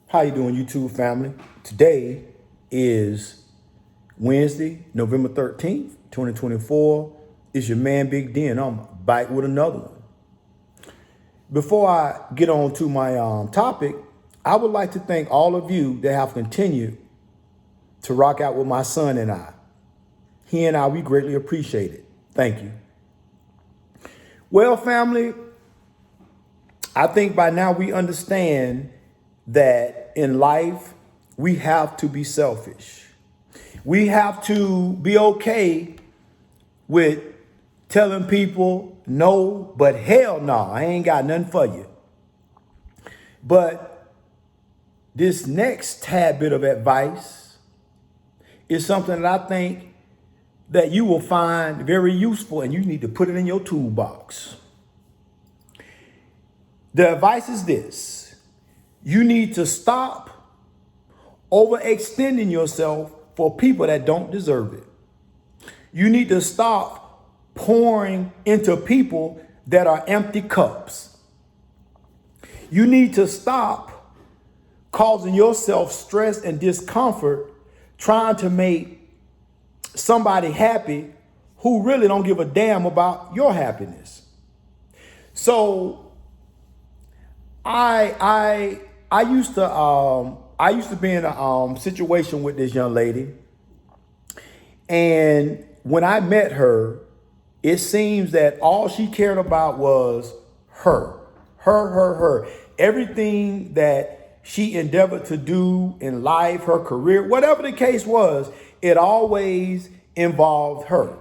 How you doing, YouTube family? Today is Wednesday, November 13th, 2024. It's your man, Big D, and I'm back with another one. Before I get on to my topic, I would like to thank all of you that have continued to rock out with my son and I. He and I, we greatly appreciate it. Thank you. Well, family, I think by now we understand that in life, we have to be selfish. We have to be okay with telling people no, but hell no, I ain't got nothing for you. But this next tad bit of advice is something that I think that you will find very useful, and you need to put it in your toolbox. The advice is this. You need to stop overextending yourself for people that don't deserve it. You need to stop pouring into people that are empty cups. You need to stop causing yourself stress and discomfort trying to make somebody happy who really don't give a damn about your happiness. So I used to be in a situation with this young lady, and when I met her, it seems that all she cared about was her. Everything that she endeavored to do in life, her career, whatever the case was, it always involved her.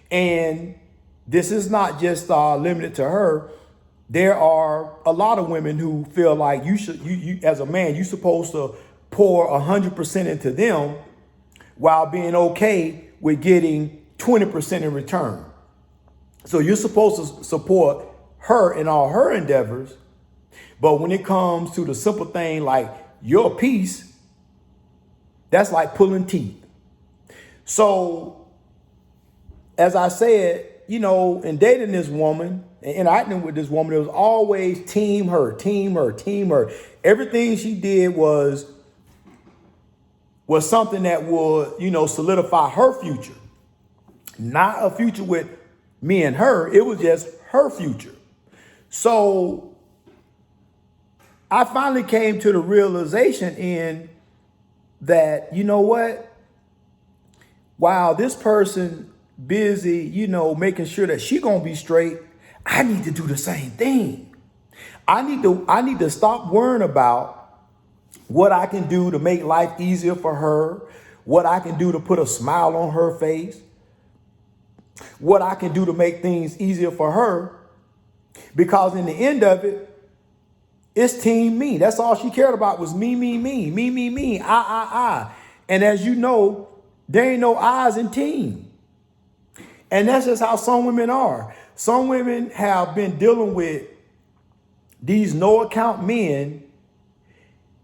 And this is not just limited to her. There are a lot of women who feel like you as a man, you're supposed to pour 100% into them while being okay with getting 20% in return. So you're supposed to support her in all her endeavors. But when it comes to the simple thing like your piece, that's like pulling teeth. So as I said, in dating this woman, and interacting with this woman, it was always team her. Everything she did was something that would, solidify her future. Not a future with me and her. It was just her future. So I finally came to the realization in that, you know what? While this person busy, making sure that she gonna be straight, I need to do the same thing. I need to stop worrying about what I can do to make life easier for her, what I can do to put a smile on her face, what I can do to make things easier for her. Because in the end of it, it's team me. That's all she cared about was me, I. And as you know, there ain't no I's in team. And that's just how some women are. Some women have been dealing with these no account men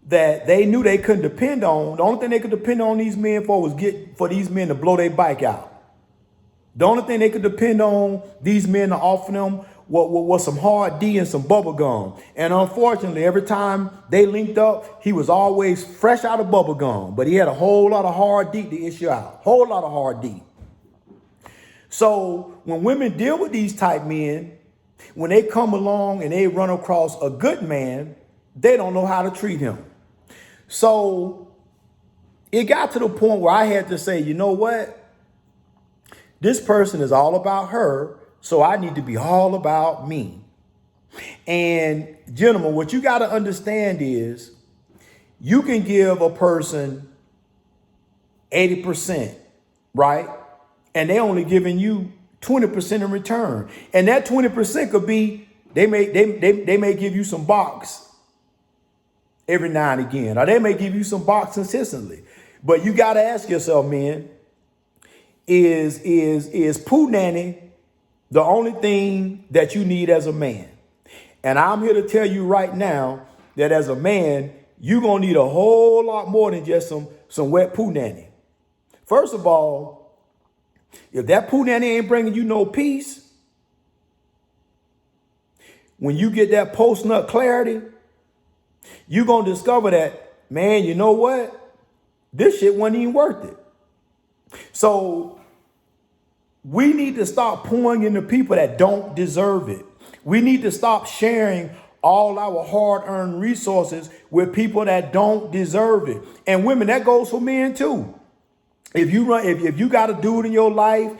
that they knew they couldn't depend on. The only thing they could depend on these men for was for these men to blow their bike out. The only thing they could depend on these men to offer them was some hard D and some bubble gum. And unfortunately, every time they linked up, he was always fresh out of bubble gum, but he had a whole lot of hard D to issue out. Whole lot of hard D. So when women deal with these type men, when they come along and they run across a good man, they don't know how to treat him. So it got to the point where I had to say, you know what? This person is all about her, so I need to be all about me. And gentlemen, what you got to understand is you can give a person 80%, right? And they only giving you 20% in return. And that 20% could be, they may give you some box every now and again, or they may give you some box consistently. But you got to ask yourself, man, is poo nanny the only thing that you need as a man? And I'm here to tell you right now that as a man, you're going to need a whole lot more than just some wet poo nanny. First of all, if that poo nanny ain't bringing you no peace, when you get that post-nut clarity, you're going to discover that, man, you know what? This shit wasn't even worth it. So we need to stop pouring into people that don't deserve it. We need to stop sharing all our hard-earned resources with people that don't deserve it. And women, that goes for men too. If you got a dude in your life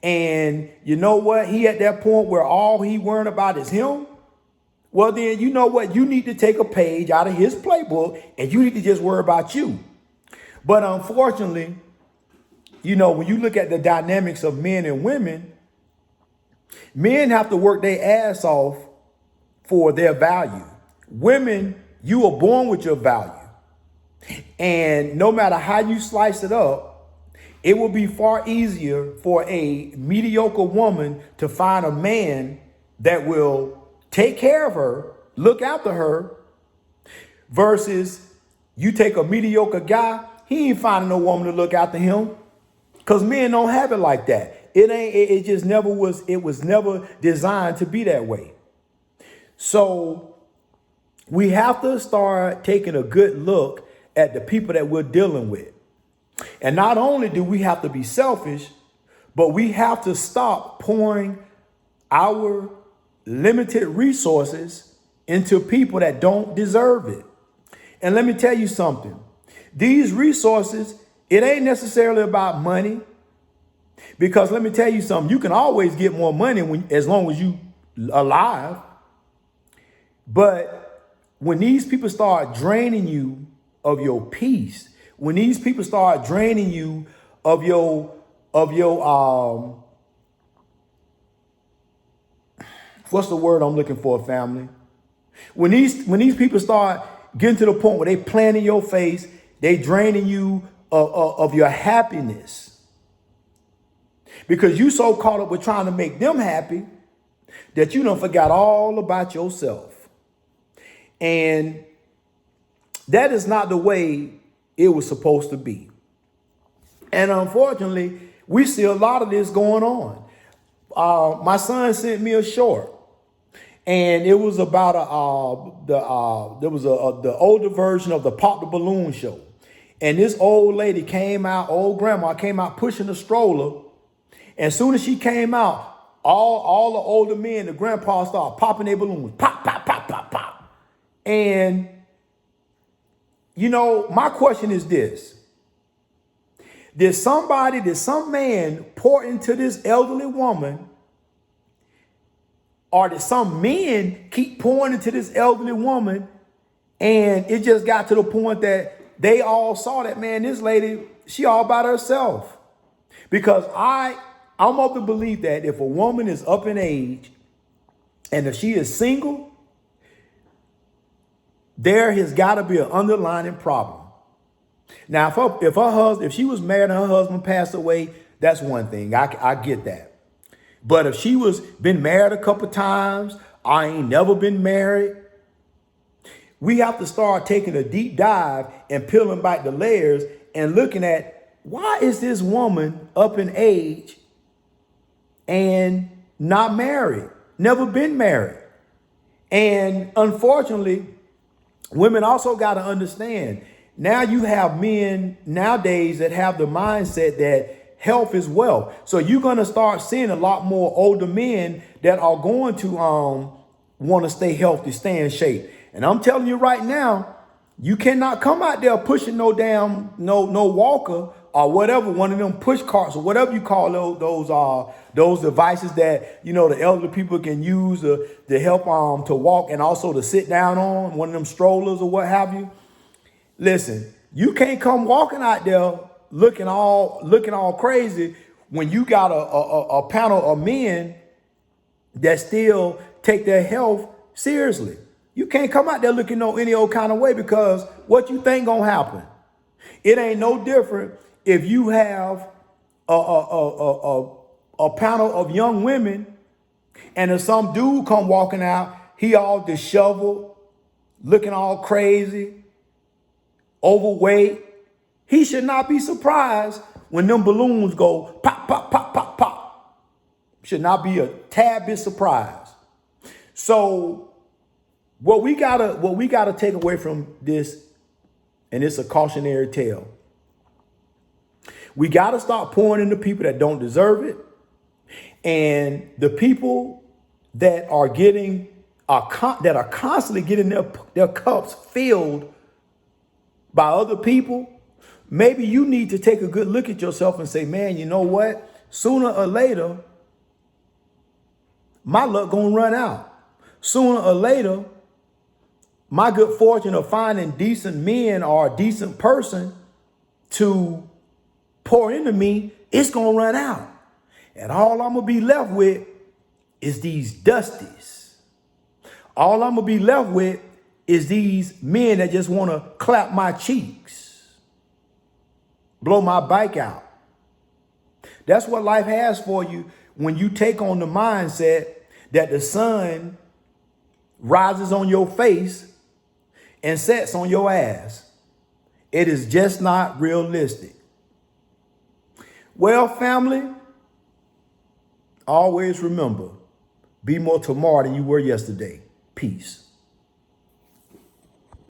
and you know what, he at that point where all he worrying about is him, well then you know what, you need to take a page out of his playbook and you need to just worry about you. But unfortunately, you know, when you look at the dynamics of men and women, men have to work their ass off for their value. Women, you were born with your value. And no matter how you slice it up, it will be far easier for a mediocre woman to find a man that will take care of her, look after her, versus you take a mediocre guy, he ain't finding no woman to look after him. Because men don't have it like that. It just never was, it was never designed to be that way. So we have to start taking a good look at the people that we're dealing with. And not only do we have to be selfish, but we have to stop pouring our limited resources into people that don't deserve it. And let me tell you something. These resources, it ain't necessarily about money. Because let me tell you something, you can always get more money as long as you alive. But when these people start draining you of your peace, when these people start draining you of your what's the word I'm looking for, family? When these people start getting to the point where they playing in your face, they draining you of your happiness. Because you so caught up with trying to make them happy that you done forgot all about yourself. And that is not the way it was supposed to be. And unfortunately, we see a lot of this going on. My son sent me a short, and it was about the older version of the Pop the Balloon show. And this old lady came out, old grandma came out pushing a stroller. And as soon as she came out, all the older men, the grandpa started popping their balloons. Pop, pop, pop, pop, pop. And, you know, my question is this. Did some man pour into this elderly woman? Or did some men keep pouring into this elderly woman? And it just got to the point that they all saw that, man, this lady, she all by herself. Because I'm of the belief that if a woman is up in age and if she is single, there has got to be an underlying problem. Now, if she was married and her husband passed away, that's one thing. I get that. But if she was been married a couple times, I ain't never been married, we have to start taking a deep dive and peeling back the layers and looking at, why is this woman up in age and not married, never been married? And unfortunately, women also got to understand, now you have men nowadays that have the mindset that health is wealth. So you're going to start seeing a lot more older men that are going to want to stay healthy, stay in shape. And I'm telling you right now, you cannot come out there pushing no walker or whatever, one of them push carts or whatever you call those devices that, you know, the elderly people can use to help to walk and also to sit down on, one of them strollers or what have you. Listen, you can't come walking out there looking all crazy when you got a panel of men that still take their health seriously. You can't come out there looking any old kind of way, because what you think gonna happen? It ain't no different if you have a panel of young women and if some dude come walking out, he all disheveled, looking all crazy, overweight. He should not be surprised when them balloons go pop, pop, pop, pop, pop. Should not be a tad bit surprised. So What we gotta take away from this, and it's a cautionary tale. We gotta stop pouring into people that don't deserve it. And the people that are that are constantly getting their cups filled by other people, maybe you need to take a good look at yourself and say, man, you know what? Sooner or later, my luck gonna run out. Sooner or later, my good fortune of finding decent men or a decent person to pour into me, it's gonna run out. And all I'm gonna be left with is these dusties. All I'm gonna be left with is these men that just wanna clap my cheeks, blow my bike out. That's what life has for you when you take on the mindset that the sun rises on your face and sets on your ass. It is just not realistic. Well, family, always remember, be more tomorrow than you were yesterday. Peace.